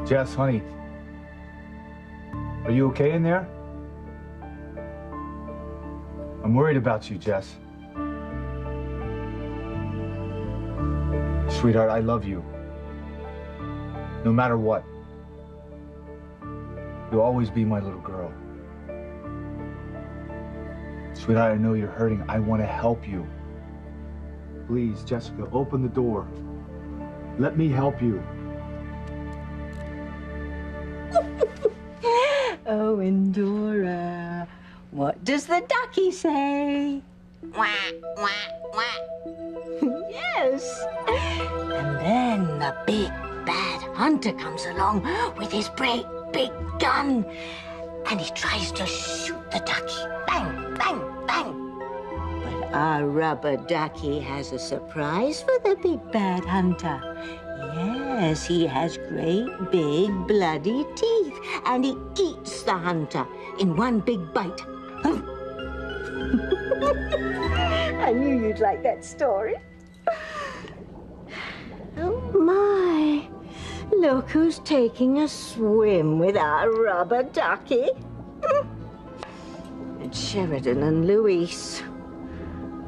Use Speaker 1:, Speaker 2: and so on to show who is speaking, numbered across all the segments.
Speaker 1: Jess, honey. Are you okay in there? I'm worried about you, Jess. Sweetheart, I love you. No matter what. You'll always be my little girl. Sweetheart, I know you're hurting. I want to help you. Please, Jessica, open the door. Let me help you.
Speaker 2: Oh, Endora, what does the ducky say?
Speaker 3: Wah, wah, wah.
Speaker 2: Yes. And then the big bad hunter comes along with his great big gun, and he tries to shoot the ducky. Bang, bang, bang. But our rubber ducky has a surprise for the big bad hunter. Yes, he has great big bloody teeth, and he eats the hunter in one big bite. I knew you'd like that story. Oh, my. Look who's taking a swim with our rubber ducky. It's Sheridan and Louise.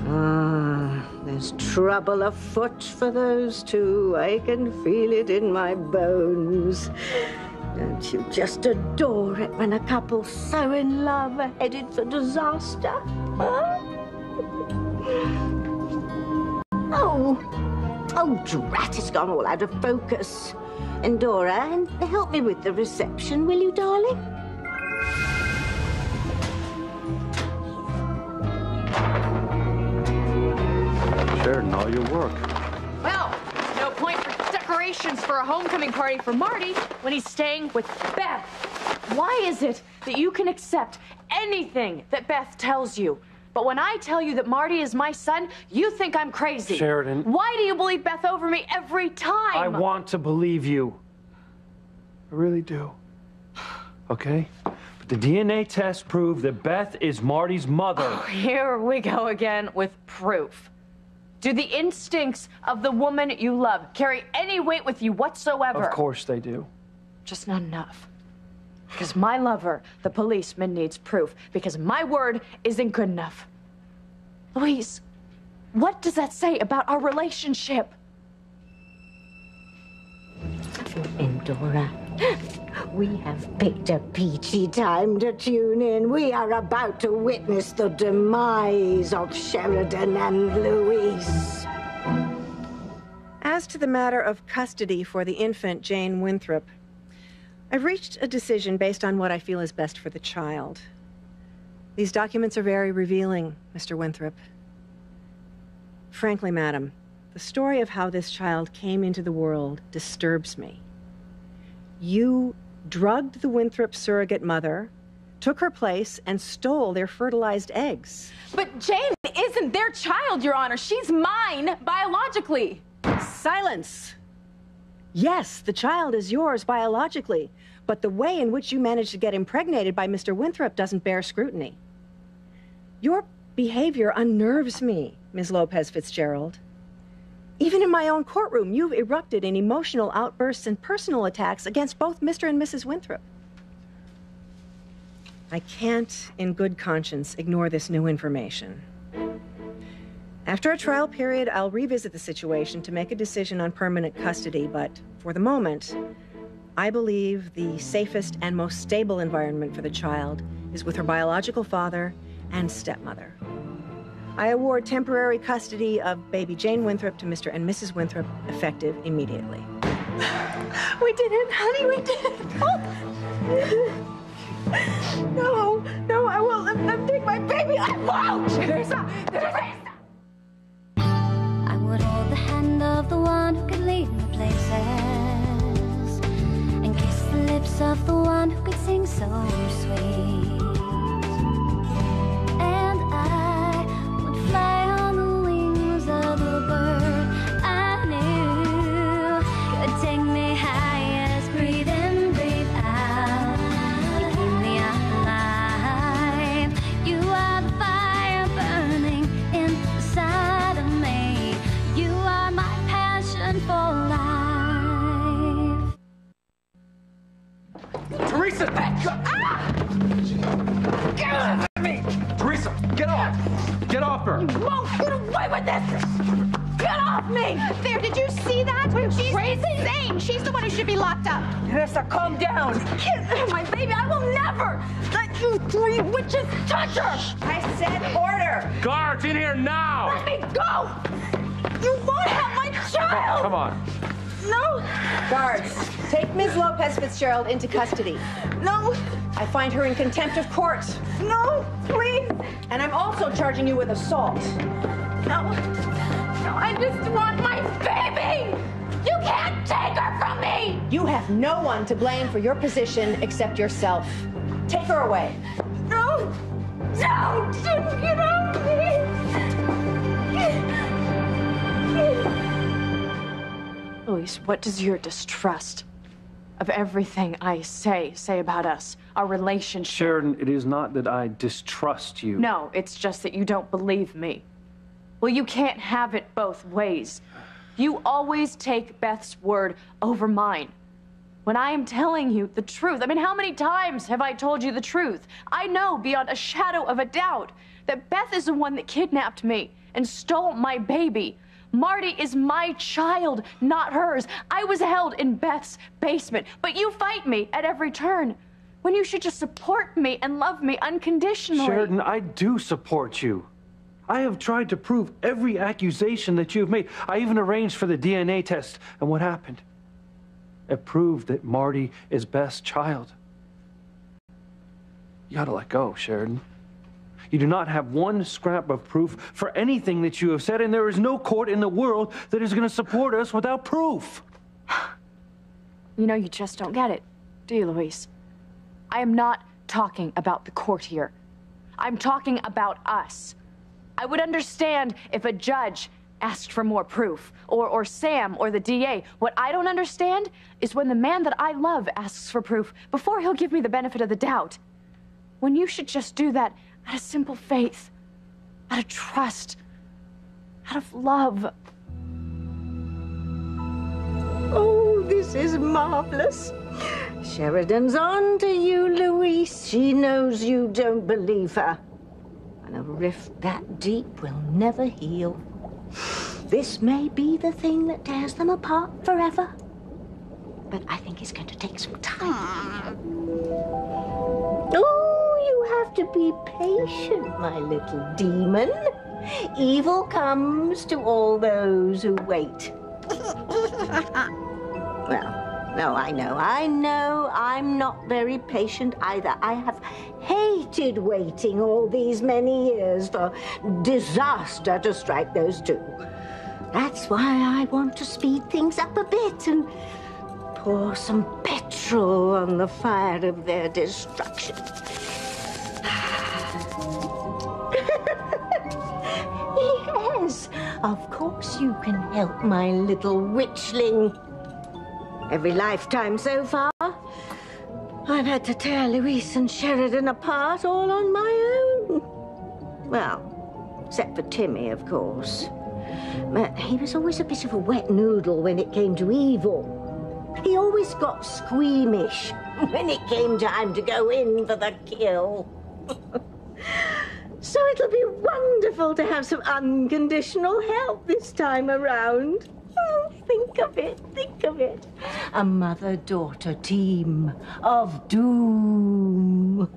Speaker 2: Ah, there's trouble afoot for those two. I can feel it in my bones. Don't you just adore it when a couple so in love are headed for disaster? Huh? Oh, drat, it's gone all out of focus. Endora, and help me with the reception, will you, darling?
Speaker 1: Sheridan, all your work.
Speaker 4: Well, there's no point for decorations for a homecoming party for Marty when he's staying with Beth. Why is it that you can accept anything that Beth tells you? But when I tell you that Marty is my son, you think I'm crazy.
Speaker 5: Sheridan.
Speaker 4: Why do you believe Beth over me every time?
Speaker 5: I want to believe you. I really do. Okay? But the DNA test proved that Beth is Marty's mother.
Speaker 4: Oh, here we go again with proof. Do the instincts of the woman you love carry any weight with you whatsoever?
Speaker 5: Of course they do.
Speaker 4: Just not enough. Because my lover, the policeman, needs proof. Because my word isn't good enough. Louise, what does that say about our relationship?
Speaker 2: Endora, we have picked a peachy time to tune in. We are about to witness the demise of Sheridan and Louise.
Speaker 6: As to the matter of custody for the infant Jane Winthrop, I've reached a decision based on what I feel is best for the child. These documents are very revealing, Mr. Winthrop. Frankly, madam, the story of how this child came into the world disturbs me. You drugged the Winthrop surrogate mother, took her place, and stole their fertilized eggs.
Speaker 7: But Jane isn't their child, Your Honor. She's mine biologically.
Speaker 6: Silence! Yes, the child is yours biologically, but the way in which you managed to get impregnated by Mr. Winthrop doesn't bear scrutiny. Your behavior unnerves me, Ms. Lopez Fitzgerald. Even in my own courtroom, you've erupted in emotional outbursts and personal attacks against both Mr. and Mrs. Winthrop. I can't, in good conscience, ignore this new information. After a trial period, I'll revisit the situation to make a decision on permanent custody, but for the moment, I believe the safest and most stable environment for the child is with her biological father and stepmother. I award temporary custody of baby Jane Winthrop to Mr. and Mrs. Winthrop, effective immediately.
Speaker 7: We did it, honey, we did it. Oh. No, I won't let them take my baby. I won't. Teresa.
Speaker 8: I would hold the hand of the one who could lead me places and kiss the lips of the one who could sing so sweet. And I would fly on the wings of a bird I knew could take me highest. Breathe in, breathe out. You keep me alive. You are the fire burning inside of me. You are my passion.
Speaker 1: Teresa! Get off me! Teresa, get off! Get off her!
Speaker 7: You won't get away with this! Get off me!
Speaker 3: There, did you see that? She's insane. She's the one who should be locked up.
Speaker 7: Vanessa, calm down. Get my baby. I will never let you three witches touch her.
Speaker 6: I said order.
Speaker 5: Guards, in here now!
Speaker 7: Let me go. You won't have my child.
Speaker 5: Come on.
Speaker 7: No.
Speaker 6: Guards, take Ms. Lopez Fitzgerald into custody.
Speaker 7: No.
Speaker 6: I find her in contempt of court.
Speaker 7: No. Please.
Speaker 6: And I'm also charging you with assault.
Speaker 7: No. No, I just want my baby. You can't take her from me.
Speaker 6: You have no one to blame for your position except yourself. Take her away.
Speaker 7: No. Don't get off me.
Speaker 4: Luis, what does your distrust of everything I say about us, our relationship?
Speaker 5: Sheridan, it is not that I distrust you.
Speaker 4: No, it's just that you don't believe me. Well, you can't have it both ways. You always take Beth's word over mine. When I am telling you the truth, I mean, how many times have I told you the truth? I know beyond a shadow of a doubt that Beth is the one that kidnapped me and stole my baby. Marty is my child, not hers. I was held in Beth's basement, but you fight me at every turn when you should just support me and love me unconditionally.
Speaker 5: Sheridan, I do support you. I have tried to prove every accusation that you've made. I even arranged for the DNA test, and what happened? It proved that Marty is Beth's child. You gotta let go, Sheridan. You do not have one scrap of proof for anything that you have said, and there is no court in the world that is going to support us without proof.
Speaker 4: You know, you just don't get it, do you, Luis? I am not talking about the court here. I'm talking about us. I would understand if a judge asked for more proof, or Sam, or the DA. What I don't understand is when the man that I love asks for proof before he'll give me the benefit of the doubt. When you should just do that out of simple faith, out of trust, out of love.
Speaker 7: Oh, this is marvelous. Sheridan's on to you, Luis. She knows you don't believe her. And a rift that deep will never heal. This may be the thing that tears them apart forever. But I think it's going to take some time. Oh, you have to be patient, my little demon. Evil comes to all those who wait. Well, no, I know. I'm not very patient either. I have hated waiting all these many years for disaster to strike those two. That's why I want to speed things up a bit and pour some petrol on the fire of their destruction. Yes, of course you can help, my little witchling. Every lifetime so far, I've had to tear Luis and Sheridan apart all on my own. Well, except for Timmy, of course. But he was always a bit of a wet noodle when it came to evil. He always got squeamish when it came time to go in for the kill. So it'll be wonderful to have some unconditional help this time around. Oh, think of it, think of it. A mother-daughter team of doom.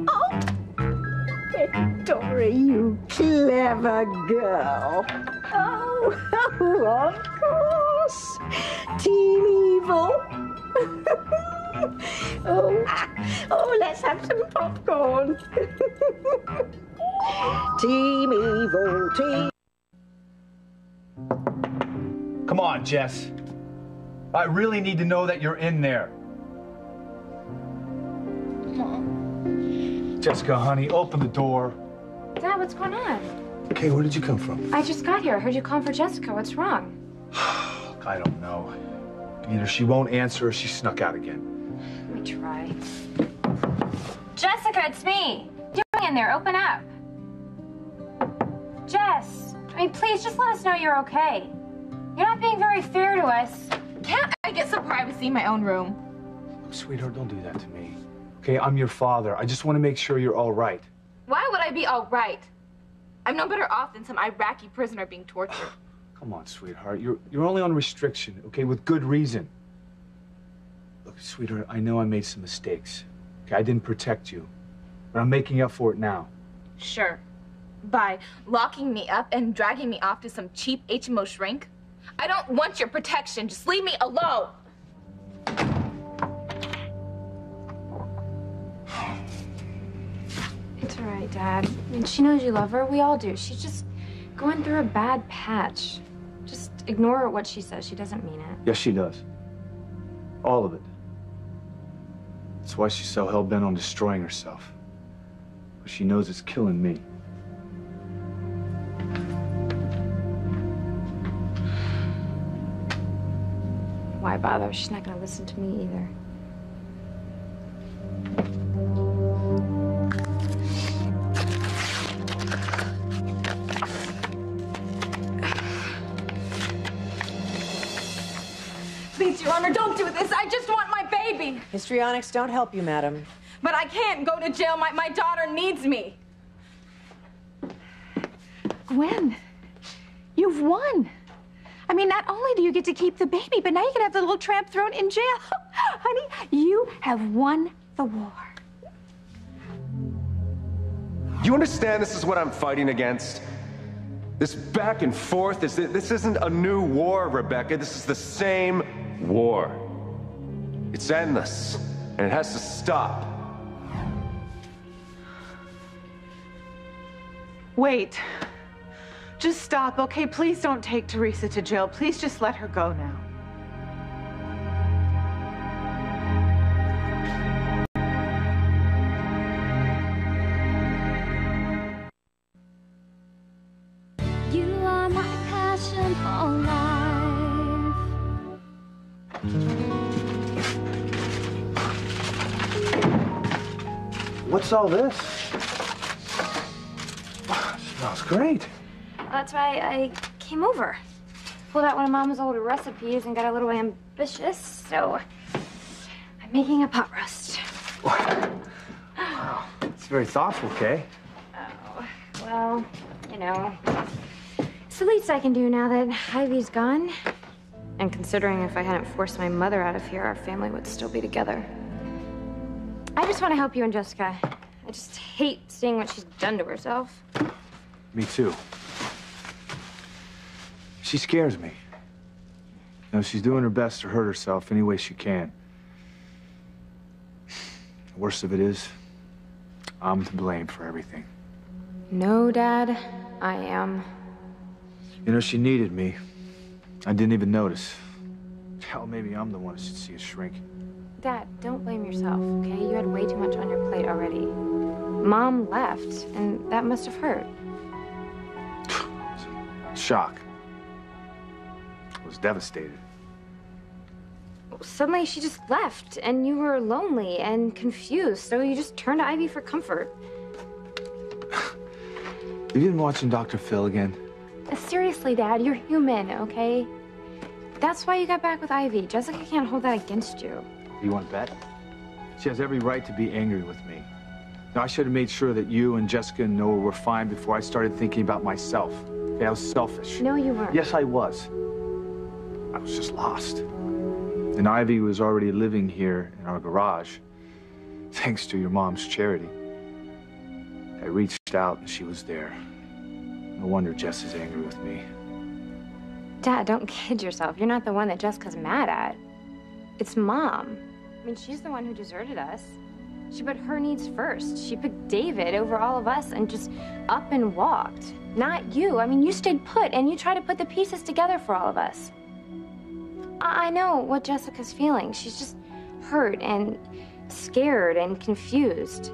Speaker 7: Oh, Victoria, you clever girl. Oh, of course. Team Evil. Oh, let's have some popcorn. Team Evil, team.
Speaker 1: Come on, Jess. I really need to know that you're in there. Jessica, honey, open the door.
Speaker 9: Dad, what's going on?
Speaker 1: Okay, where did you come from?
Speaker 9: I just got here. I heard you calling for Jessica. What's wrong?
Speaker 1: I don't know. Either she won't answer or she snuck out again.
Speaker 9: Let me try. Jessica, it's me. What are you doing in there? Open up. Jess, I mean, please just let us know you're okay. You're not being very fair to us.
Speaker 3: Can't I get some privacy in my own room?
Speaker 1: Sweetheart, don't do that to me. Okay, I'm your father. I just want to make sure you're all right.
Speaker 3: Why would I be all right? I'm no better off than some Iraqi prisoner being tortured.
Speaker 1: Come on, sweetheart. You're only on restriction, okay, with good reason. Look, sweetheart, I know I made some mistakes. Okay, I didn't protect you, but I'm making up for it now.
Speaker 3: Sure. By locking me up and dragging me off to some cheap HMO shrink? I don't want your protection. Just leave me alone.
Speaker 9: It's all right, Dad. I mean, she knows you love her. We all do. She's just going through a bad patch. Just ignore what she says. She doesn't mean it.
Speaker 1: Yes, she does. All of it. That's why she's so hell-bent on destroying herself. But she knows it's killing me.
Speaker 9: Why bother? She's not going to listen to me either.
Speaker 3: Please, Your Honor, don't do this. I just want my baby.
Speaker 6: Histrionics don't help you, madam.
Speaker 3: But I can't go to jail. My daughter needs me.
Speaker 10: Gwen, you've won. I mean, not only do you get to keep the baby, but now you can have the little tramp thrown in jail. Honey, you have won the war.
Speaker 11: You understand this is what I'm fighting against? This back and forth, this isn't a new war, Rebecca. This is the same war. It's endless, and it has to stop.
Speaker 10: Wait. Just stop, okay? Please don't take Teresa to jail. Please just let her go now.
Speaker 8: You are my passion for life.
Speaker 1: What's all this? Smells great.
Speaker 9: That's why I came over. Pulled out one of Mama's old recipes and got a little ambitious, so I'm making a pot roast.
Speaker 1: Wow, it's very thoughtful, Kay.
Speaker 9: Oh, well, you know, it's the least I can do now that Ivy's gone. And considering if I hadn't forced my mother out of here, our family would still be together. I just want to help you and Jessica. I just hate seeing what she's done to herself.
Speaker 1: Me too. She scares me. You know, she's doing her best to hurt herself any way she can. The worst of it is, I'm to blame for everything.
Speaker 9: No, Dad, I am.
Speaker 1: You know, she needed me. I didn't even notice. Hell, maybe I'm the one who should see a shrink.
Speaker 9: Dad, don't blame yourself, okay? You had way too much on your plate already. Mom left, and that must have hurt.
Speaker 1: Shock. I was devastated.
Speaker 9: Suddenly she just left, and you were lonely and confused, so you just turned to Ivy for comfort.
Speaker 1: Have you been watching Dr. Phil again?
Speaker 9: Seriously, Dad, you're human, okay? That's why you got back with Ivy. Jessica can't hold that against you.
Speaker 1: You want to bet? She has every right to be angry with me. Now, I should have made sure that you and Jessica and Noah were fine before I started thinking about myself. Okay, I was selfish.
Speaker 9: No, you weren't.
Speaker 1: Yes, I was. I was just lost. And Ivy was already living here in our garage, thanks to your mom's charity. I reached out and she was there. No wonder Jess is angry with me.
Speaker 9: Dad, don't kid yourself. You're not the one that Jessica's mad at. It's Mom. I mean, she's the one who deserted us. She put her needs first. She picked David over all of us and just up and walked. Not you. I mean, you stayed put and you tried to put the pieces together for all of us. I know what Jessica's feeling. She's just hurt and scared and confused.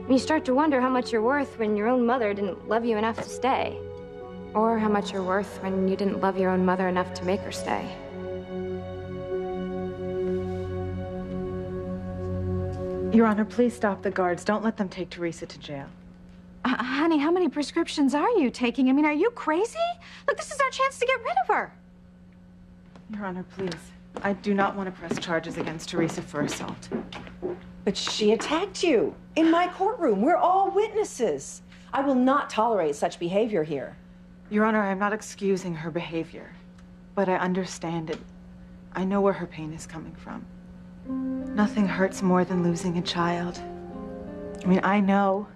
Speaker 9: You start to wonder how much you're worth when your own mother didn't love you enough to stay. Or how much you're worth when you didn't love your own mother enough to make her stay.
Speaker 10: Your Honor, please stop the guards. Don't let them take Teresa to jail. Honey, how many prescriptions are you taking? I mean, are you crazy? Look, this is our chance to get rid of her.
Speaker 3: Your Honor, please. I do not want to press charges against Teresa for assault.
Speaker 6: But she attacked you in my courtroom. We're all witnesses. I will not tolerate such behavior here.
Speaker 3: Your Honor, I'm not excusing her behavior, but I understand it. I know where her pain is coming from. Nothing hurts more than losing a child. I mean, I know.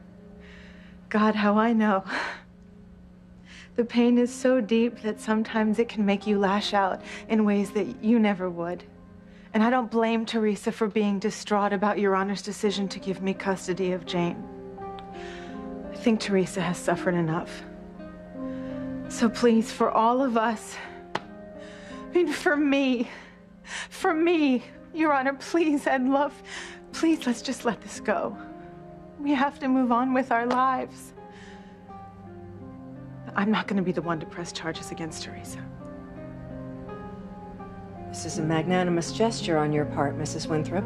Speaker 3: God, how I know. The pain is so deep that sometimes it can make you lash out in ways that you never would. And I don't blame Teresa for being distraught about Your Honor's decision to give me custody of Jane. I think Teresa has suffered enough. So please, for all of us, I mean, for me, Your Honor, please, I'd love, please, let's just let this go. We have to move on with our lives. I'm not going to be the one to press charges against Teresa.
Speaker 6: This is a magnanimous gesture on your part, Mrs. Winthrop.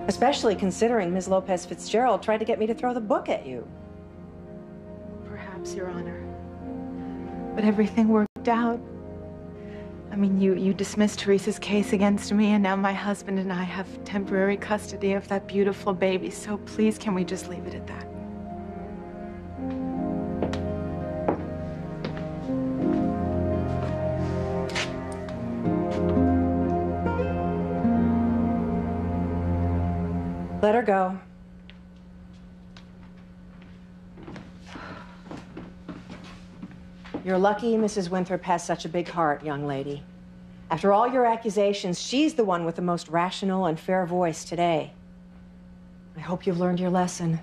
Speaker 6: Especially considering Ms. Lopez Fitzgerald tried to get me to throw the book at you.
Speaker 3: Perhaps, Your Honor. But everything worked out. I mean, you dismissed Teresa's case against me, and now my husband and I have temporary custody of that beautiful baby. So please, can we just leave it at that?
Speaker 6: Let her go. You're lucky Mrs. Winthrop has such a big heart, young lady. After all your accusations, she's the one with the most rational and fair voice today. I hope you've learned your lesson.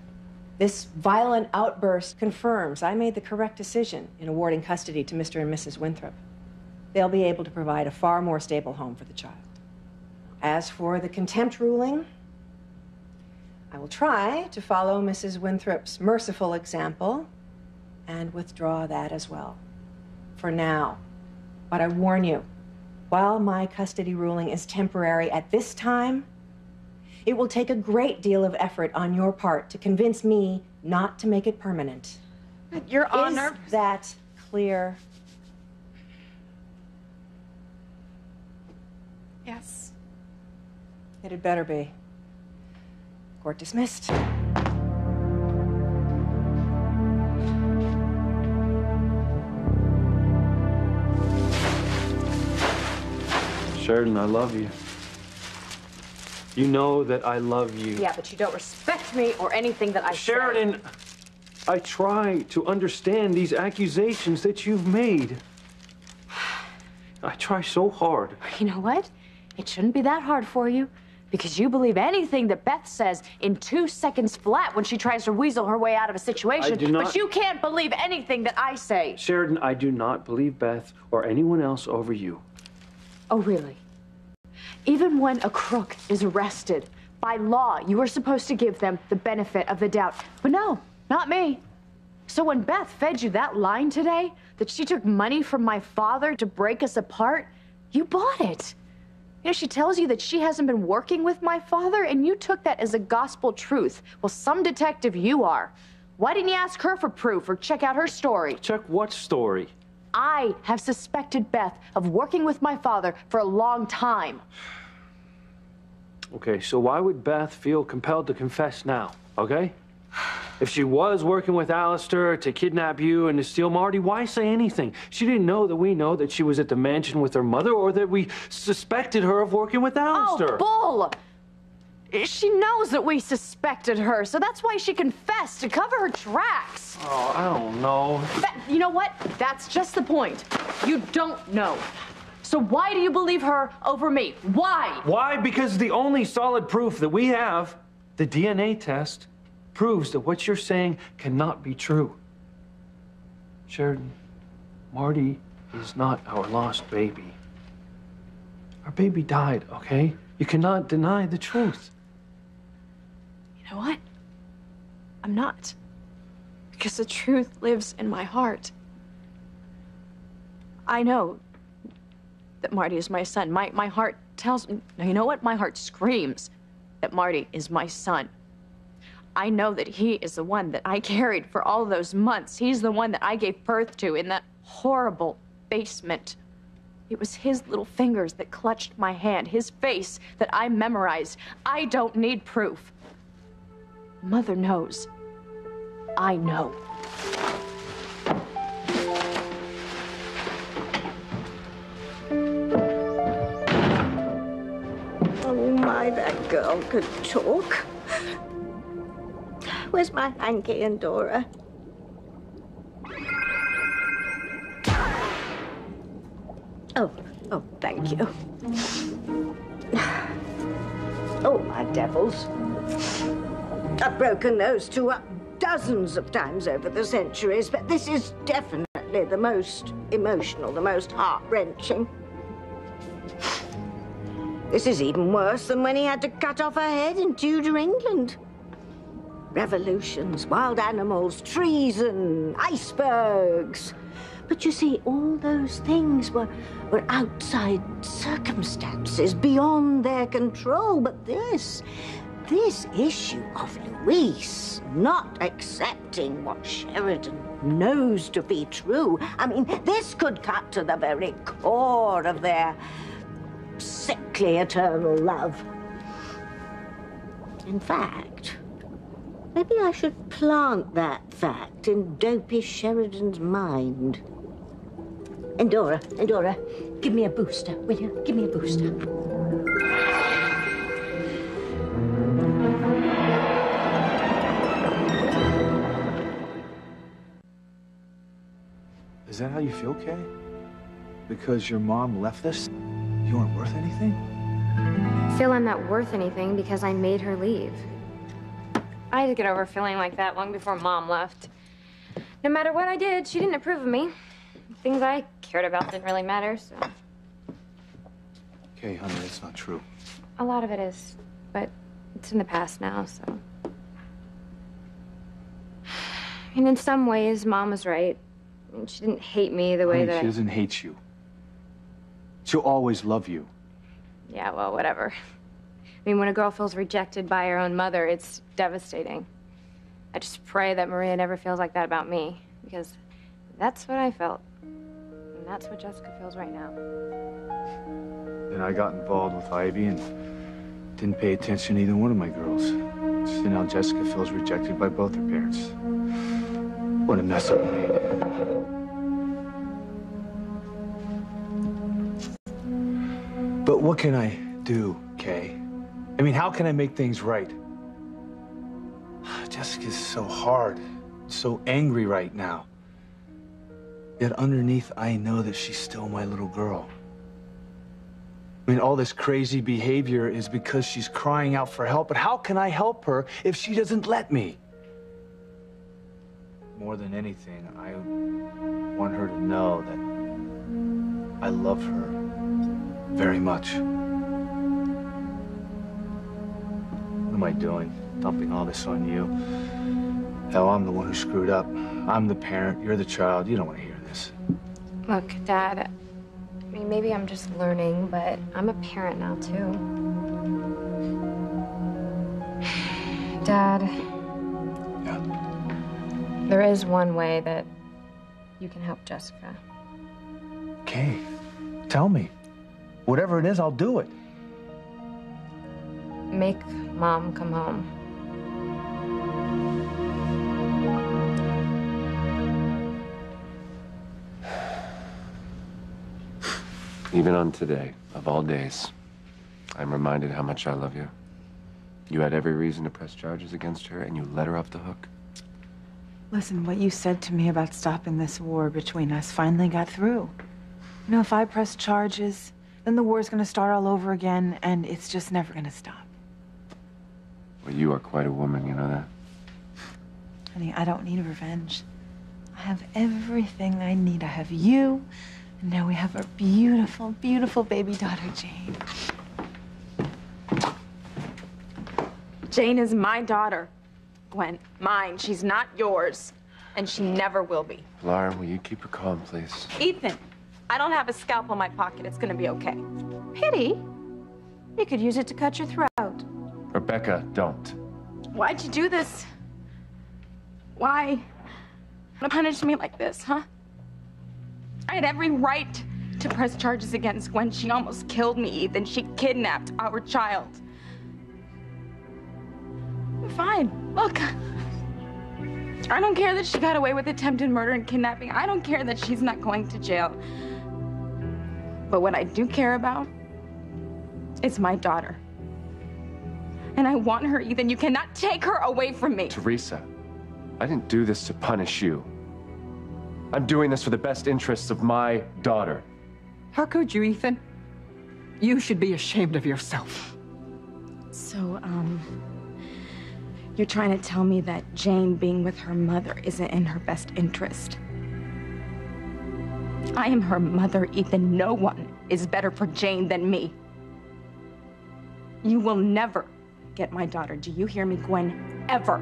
Speaker 6: This violent outburst confirms I made the correct decision in awarding custody to Mr. and Mrs. Winthrop. They'll be able to provide a far more stable home for the child. As for the contempt ruling, I will try to follow Mrs. Winthrop's merciful example and withdraw that as well. For now. But I warn you, while my custody ruling is temporary at this time, it will take a great deal of effort on your part to convince me not to make it permanent.
Speaker 3: Your Honor.
Speaker 6: Is that clear?
Speaker 3: Yes.
Speaker 6: It had better be. Court dismissed.
Speaker 5: Sheridan, I love you. You know that I love you.
Speaker 4: Yeah, but you don't respect me or anything that I say.
Speaker 5: Sheridan, I try to understand these accusations that you've made. I try so hard.
Speaker 4: You know what? It shouldn't be that hard for you. Because you believe anything that Beth says in 2 seconds flat when she tries to weasel her way out of a situation.
Speaker 5: I do not...
Speaker 4: But you can't believe anything that I say.
Speaker 5: Sheridan, I do not believe Beth or anyone else over you.
Speaker 4: Oh, really? Even when a crook is arrested, by law, you are supposed to give them the benefit of the doubt. But no, not me. So when Beth fed you that line today, that she took money from my father to break us apart, you bought it. You know, she tells you that she hasn't been working with my father, and you took that as a gospel truth. Well, some detective you are. Why didn't you ask her for proof or check out her story?
Speaker 5: Check what story?
Speaker 4: I have suspected Beth of working with my father for a long time.
Speaker 5: Okay, so why would Beth feel compelled to confess now, okay? If she was working with Alistair to kidnap you and to steal Marty, why say anything? She didn't know that we know that she was at the mansion with her mother or that we suspected her of working with Alistair.
Speaker 4: Oh, bull! She knows that we suspected her, so that's why she confessed, to cover her tracks.
Speaker 5: Oh, I don't know.
Speaker 4: You know what? That's just the point. You don't know. So why do you believe her over me? Why?
Speaker 5: Why? Because the only solid proof that we have, the DNA test, proves that what you're saying cannot be true. Sheridan, Marty is not our lost baby. Our baby died, okay? You cannot deny the truth.
Speaker 10: You know what? I'm not. Because the truth lives in my heart. I know that Marty is my son. My heart tells me, you know what? My heart screams that Marty is my son. I know that he is the one that I carried for all those months. He's the one that I gave birth to in that horrible basement. It was his little fingers that clutched my hand, his face that I memorized. I don't need proof. Mother knows. I know.
Speaker 7: Oh my, that girl could talk. Where's my hanky and Dora? Oh, thank you. Oh, my devils. I've broken those two up dozens of times over the centuries, but this is definitely the most emotional, the most heart-wrenching. This is even worse than when he had to cut off her head in Tudor England. Revolutions, wild animals, treason, icebergs. But you see, all those things were outside circumstances, beyond their control. But this issue of Louise not accepting what Sheridan knows to be true, I mean, this could cut to the very core of their sickly eternal love. In fact, maybe I should plant that fact in Dopey Sheridan's mind. Endora, give me a booster, will you? Give me a booster.
Speaker 1: Is that how you feel, Kay? Because your mom left us? You aren't worth anything?
Speaker 9: I feel I'm not worth anything because I made her leave. I had to get over feeling like that long before Mom left. No matter what I did, she didn't approve of me. Things I cared about didn't really matter, so...
Speaker 1: Kay, honey, that's not true.
Speaker 9: A lot of it is, but it's in the past now, so... And in some ways, Mom was right. I mean, she didn't hate me the way that...
Speaker 1: She doesn't hate you. She'll always love you.
Speaker 9: Yeah, well, whatever. I mean, when a girl feels rejected by her own mother, it's devastating. I just pray that Maria never feels like that about me, because that's what I felt. And that's what Jessica feels right now.
Speaker 1: Then I got involved with Ivy and didn't pay attention to either one of my girls. So now Jessica feels rejected by both her parents. What a mess I've made. But what can I do, Kay? I mean, how can I make things right? Jessica's so hard, so angry right now. Yet underneath, I know that she's still my little girl. I mean, all this crazy behavior is because she's crying out for help, but how can I help her if she doesn't let me? More than anything, I want her to know that I love her very much. What am I doing? Dumping all this on you? Hell, I'm the one who screwed up. I'm the parent, you're the child. You don't want to hear this.
Speaker 9: Look, Dad, I mean, maybe I'm just learning, but I'm a parent now, too. Dad.
Speaker 1: Yeah?
Speaker 9: There is one way that you can help Jessica.
Speaker 1: Okay, tell me. Whatever it is, I'll do it.
Speaker 9: Make Mom come home.
Speaker 11: Even on today, of all days, I'm reminded how much I love you. You had every reason to press charges against her, and you let her off the hook.
Speaker 3: Listen, what you said to me about stopping this war between us finally got through. You know, if I press charges, then the war's gonna start all over again, and it's just never gonna stop.
Speaker 11: Well, you are quite a woman, you know that?
Speaker 3: Honey, I don't need revenge. I have everything I need. I have you, and now we have our beautiful, beautiful baby daughter, Jane.
Speaker 10: Jane is my daughter, Gwen. Mine. She's not yours. And she never will be.
Speaker 11: Lauren, will you keep her calm, please?
Speaker 10: Ethan, I don't have a scalpel in my pocket. It's gonna be okay. Pity? You could use it to cut your throat.
Speaker 11: Rebecca, don't.
Speaker 10: Why'd you do this? Why punish me like this, huh? I had every right
Speaker 12: to press charges against Gwen. She almost killed me, Ethan. She kidnapped our child. Fine. Look. I don't care that she got away with attempted murder and kidnapping. I don't care that she's not going to jail. But what I do care about is my daughter. And I want her, Ethan. You cannot take her away from me.
Speaker 11: Teresa, I didn't do this to punish you. I'm doing this for the best interests of my daughter.
Speaker 13: How could you, Ethan? You should be ashamed of yourself.
Speaker 12: So, you're trying to tell me that Jane being with her mother isn't in her best interest? I am her mother, Ethan. No one is better for Jane than me. You will never get my daughter. Do you hear me, Gwen? Ever.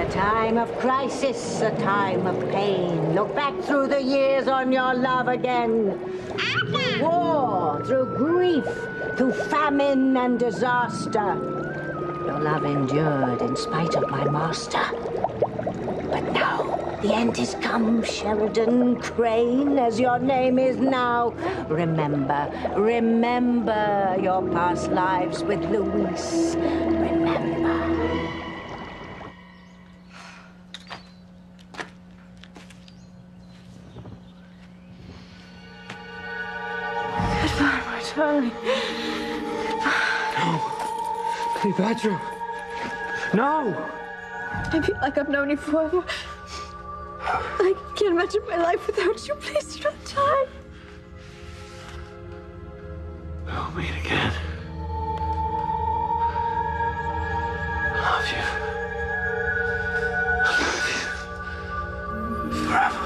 Speaker 7: Time of crisis, a time of pain. Look back through the years on your love again. Through war, through grief, through famine and disaster. Your love endured in spite of my master. But now, the end is come, Sheridan Crane, as your name is now. Remember your past lives with Louise. Remember.
Speaker 5: Darling. No. Cleopatra. No.
Speaker 14: I feel like I've known you forever. I can't imagine my life without you. Please do not die.
Speaker 5: We'll meet again. I love you. I love you. Forever.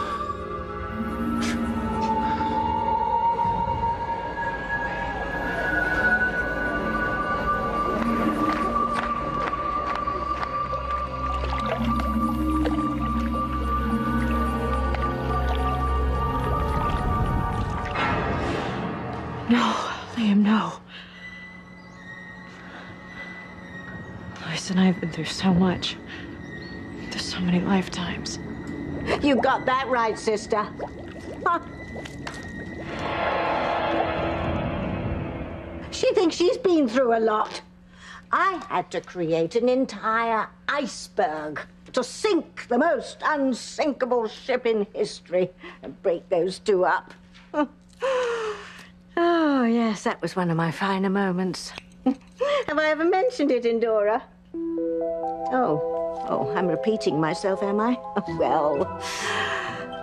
Speaker 10: No. Lois and I have been through so much. Through so many lifetimes.
Speaker 7: You got that right, sister. Huh. She thinks she's been through a lot. I had to create an entire iceberg to sink the most unsinkable ship in history and break those two up. Oh, yes, that was one of my finer moments. Have I ever mentioned it, Indora? Oh, I'm repeating myself, am I? Well,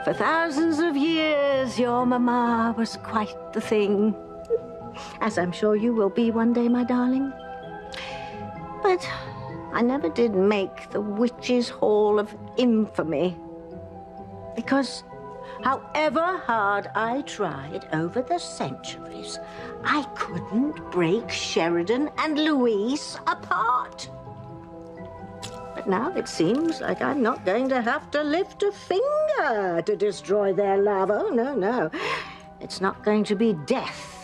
Speaker 7: for thousands of years, your mama was quite the thing. As I'm sure you will be one day, my darling. But I never did make the Witches' Hall of Infamy. Because however hard I tried over the centuries, I couldn't break Sheridan and Louise apart. But now it seems like I'm not going to have to lift a finger to destroy their love. Oh, no. It's not going to be death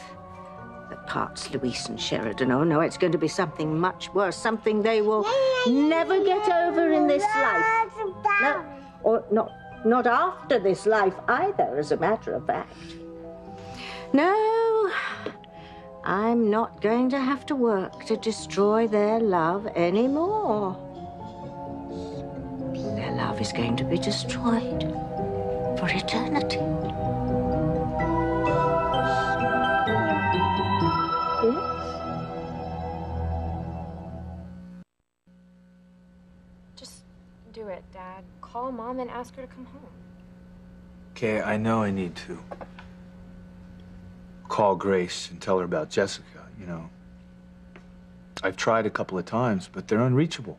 Speaker 7: that parts Louise and Sheridan. Oh, no, it's going to be something much worse, something they will never get over in this life. No, or not after this life either, as a matter of fact. No, I'm not going to have to work to destroy their love anymore. Their love is going to be destroyed for eternity.
Speaker 9: Do it, Dad. Call Mom and ask her to come home.
Speaker 1: Okay, I know I need to call Grace and tell her about Jessica, you know. I've tried a couple of times, but they're unreachable.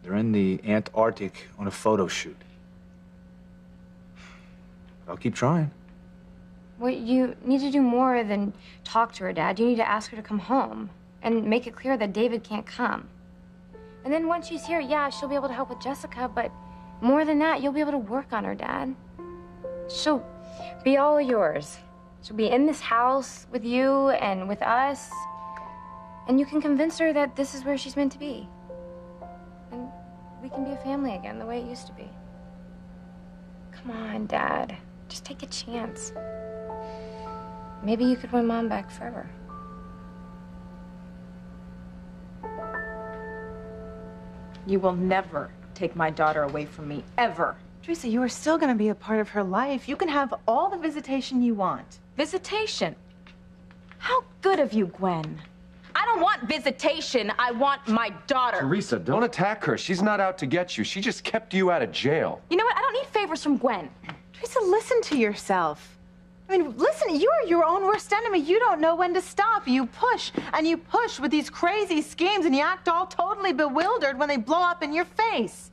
Speaker 1: They're in the Antarctic on a photo shoot. I'll keep trying.
Speaker 9: Well, you need to do more than talk to her, Dad. You need to ask her to come home and make it clear that David can't come. And then once she's here, yeah, she'll be able to help with Jessica, but more than that, you'll be able to work on her, Dad. She'll be all yours. She'll be in this house with you and with us. And you can convince her that this is where she's meant to be. And we can be a family again, the way it used to be. Come on, Dad. Just take a chance. Maybe you could win Mom back forever.
Speaker 3: You will never take my daughter away from me, ever. Teresa, you are still going to be a part of her life. You can have all the visitation you want.
Speaker 12: Visitation? How good of you, Gwen. I don't want visitation. I want my daughter.
Speaker 11: Teresa, don't attack her. She's not out to get you. She just kept you out of jail.
Speaker 12: You know what? I don't need favors from Gwen.
Speaker 3: Teresa, listen to yourself. I mean, listen, you are your own worst enemy. You don't know when to stop. You push and you push with these crazy schemes and you act all totally bewildered when they blow up in your face.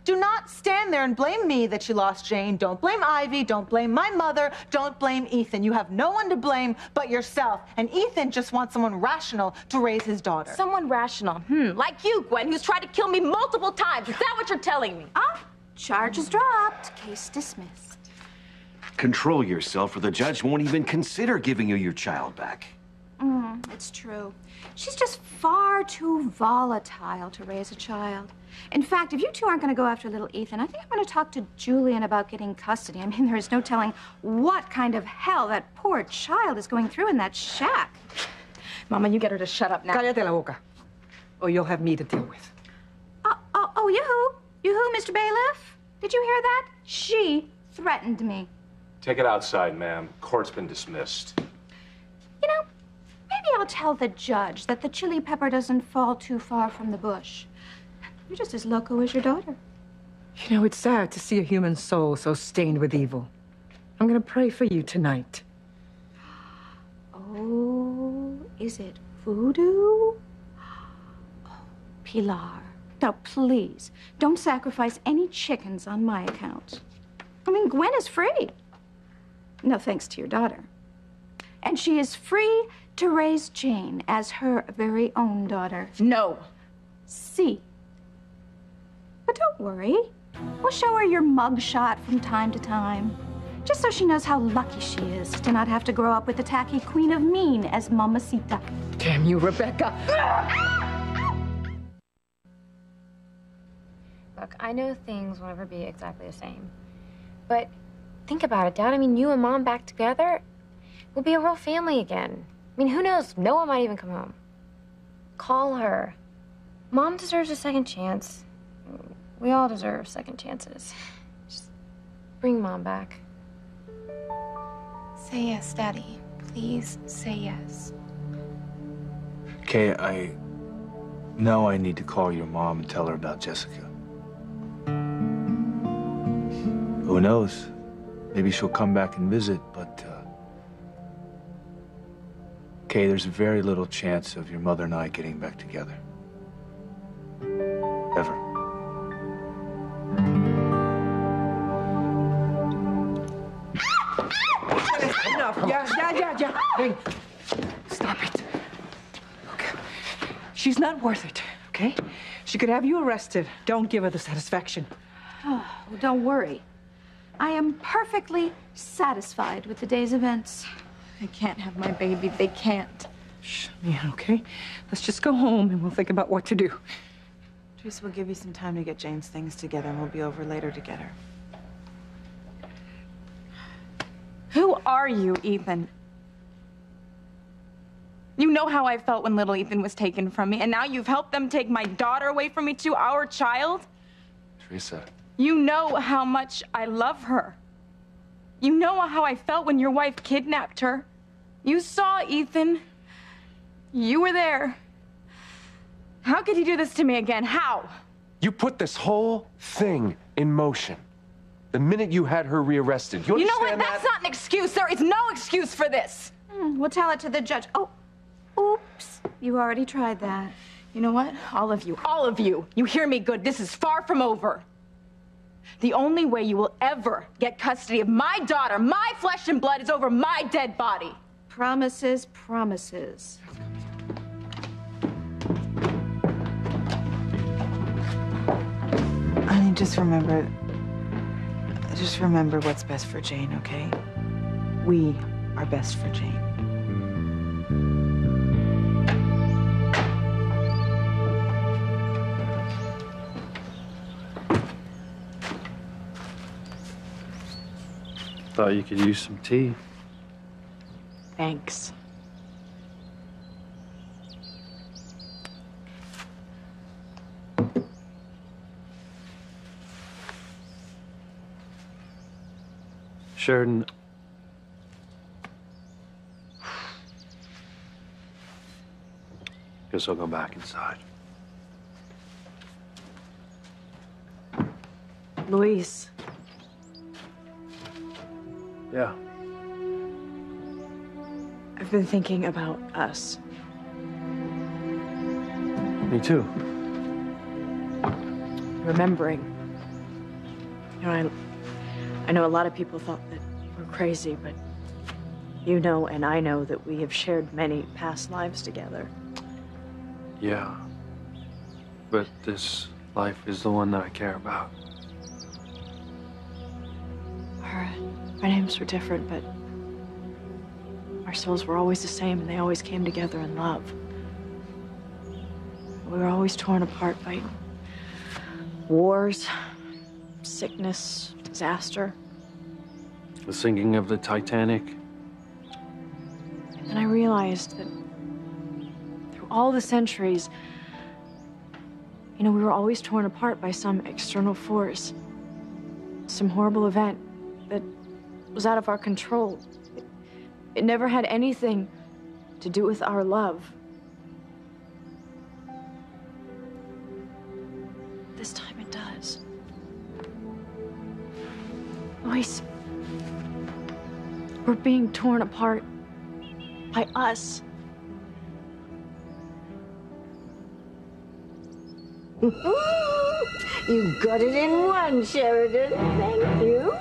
Speaker 3: Do not stand there and blame me that you lost Jane. Don't blame Ivy. Don't blame my mother. Don't blame Ethan. You have no one to blame but yourself. And Ethan just wants someone rational to raise his daughter.
Speaker 12: Someone rational? Like you, Gwen, who's tried to kill me multiple times. Is that what you're telling me?
Speaker 14: Charges dropped. Case dismissed.
Speaker 15: Control yourself, or the judge won't even consider giving you your child back.
Speaker 14: It's true. She's just far too volatile to raise a child. In fact, if you two aren't going to go after little Ethan, I think I'm going to talk to Julian about getting custody. I mean, there is no telling what kind of hell that poor child is going through in that shack.
Speaker 12: Mama, you get her to shut up now.
Speaker 13: Cállate la boca, or you'll have me to deal with.
Speaker 14: Oh, yoo-hoo. Yoo-hoo, Mr. Bailiff. Did you hear that? She threatened me.
Speaker 16: Take it outside, ma'am. Court's been dismissed.
Speaker 14: You know, maybe I'll tell the judge that the chili pepper doesn't fall too far from the bush. You're just as loco as your daughter.
Speaker 13: You know, it's sad to see a human soul so stained with evil. I'm gonna pray for you tonight.
Speaker 14: Oh, is it voodoo? Oh, Pilar. Now, please, don't sacrifice any chickens on my account. I mean, Gwen is free. No thanks to your daughter. And she is free to raise Jane as her very own daughter.
Speaker 12: No.
Speaker 14: See. But don't worry. We'll show her your mugshot from time to time. Just so she knows how lucky she is to not have to grow up with the tacky queen of mean as Mamacita.
Speaker 13: Damn you, Rebecca.
Speaker 9: Look, I know things will never be exactly the same. But think about it, Dad. I mean, you and Mom back together, we'll be a real family again. I mean, who knows? Noah might even come home. Call her. Mom deserves a second chance. We all deserve second chances. Just bring Mom back.
Speaker 12: Say yes, Daddy. Please say yes.
Speaker 1: Kay, I know I need to call your mom and tell her about Jessica. Who knows? Maybe she'll come back and visit, but, Kay, there's very little chance of your mother and I getting back together. Ever.
Speaker 13: Enough. Yeah. Hey, stop it. Okay. She's not worth it, okay? She could have you arrested. Don't give her the satisfaction.
Speaker 14: Oh, don't worry. I am perfectly satisfied with the day's events.
Speaker 12: They can't have my baby. They can't.
Speaker 13: Shh, yeah, okay? Let's just go home and we'll think about what to do.
Speaker 3: Teresa, we'll give you some time to get Jane's things together and we'll be over later to get her.
Speaker 12: Who are you, Ethan? You know how I felt when little Ethan was taken from me, and now you've helped them take my daughter away from me too, our child?
Speaker 11: Teresa.
Speaker 12: You know how much I love her. You know how I felt when your wife kidnapped her. You saw Ethan. You were there. How could he do this to me again? How?
Speaker 11: You put this whole thing in motion. The minute you had her rearrested. You
Speaker 12: know
Speaker 11: understand
Speaker 12: what? That's not an excuse. There is no excuse for this.
Speaker 14: We'll tell it to the judge. Oh, oops. You already tried that.
Speaker 12: You know what? All of you, you hear me good. This is far from over. The only way you will ever get custody of my daughter, my flesh and blood, is over my dead body.
Speaker 14: Promises, promises.
Speaker 3: Honey, just remember what's best for Jane, okay? we are best for Jane.
Speaker 5: Thought you could use some tea.
Speaker 10: Thanks.
Speaker 5: Sheridan. Guess I'll go back inside.
Speaker 10: Luis.
Speaker 5: Yeah.
Speaker 10: I've been thinking about us.
Speaker 5: Me too.
Speaker 10: Remembering. You know, I know a lot of people thought that we're crazy, but you know and I know that we have shared many past lives together.
Speaker 5: Yeah. But this life is the one that I care about.
Speaker 10: Our names were different, but our souls were always the same, and they always came together in love. We were always torn apart by wars, sickness, disaster.
Speaker 5: The sinking of the Titanic.
Speaker 10: And then I realized that through all the centuries, you know, we were always torn apart by some external force, some horrible event that was out of our control. It never had anything to do with our love. This time it does. Luis, we're being torn apart by us.
Speaker 7: You got it in one, Sheridan. Thank you.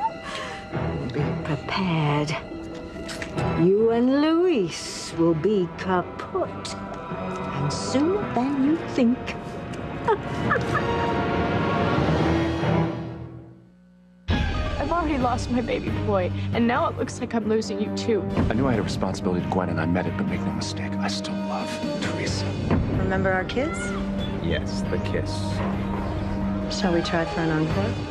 Speaker 7: Be prepared. You and Luis will be kaput. And sooner than you think.
Speaker 10: I've already lost my baby boy, and now it looks like I'm losing you too.
Speaker 17: I knew I had a responsibility to Gwen, and I met it, but make no mistake, I still love Teresa.
Speaker 6: Remember our kiss?
Speaker 17: Yes, the kiss.
Speaker 6: Shall we try for an encore?